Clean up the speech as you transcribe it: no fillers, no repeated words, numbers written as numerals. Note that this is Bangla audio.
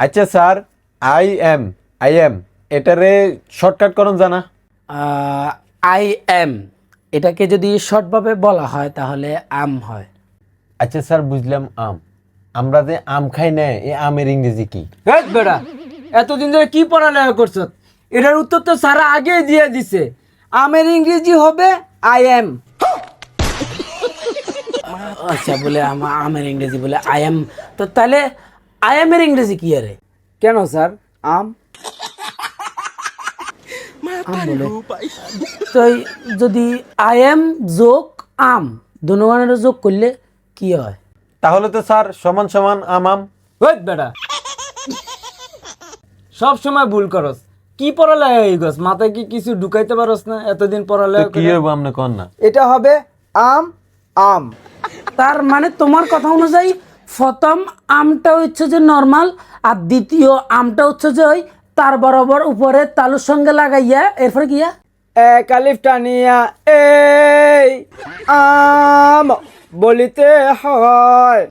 আচ্ছা স্যার, আই এম এটারে শর্টকাট করুন জানা? আই এম এটাকে যদি শর্টভাবে বলা হয় তাহলে আম হয়। আচ্ছা স্যার, বুঝলাম আম। আমরা যে আম খাই না, এই আমের ইংরেজি কি? হেট বেড়া, এতদিন ধরে কি পড়ালেখা করছ? এটার উত্তর তো স্যার আগেই দিয়ে দিছে। আমের ইংরেজি হবে আই এম। আচ্ছা, বলে আমের ইংরেজি বলে আই এম। তো তাহলে আই এম এর ইংরেজি কি আরে? কেন স্যার? আম। তো যদি আই এম যোগ আম দুনোয়ানের যোগ করলে কি হয়? তাহলে তো স্যার সমান সমান আম আম। হেট বেড়া, সব সময় ভুল করস। কি পড়ালেখা হয়ে গেছ? মাথায় কি কিছু ঢুকাইতে পারস না এতদিন তো পড়ালেখা কি করে? হইব আপনি কন না? এটা হবে আম আম। তার মানে তোমার কথা অনুযায়ী প্রথম আমটা হচ্ছে যে নর্মাল, আর দ্বিতীয় আমটা হচ্ছে যে ওই তার বরাবর উপরে তালুর সঙ্গে লাগাইয়া এরপরে গিয়া এক আলিফ টানিয়া এই আম বলিতে হয়।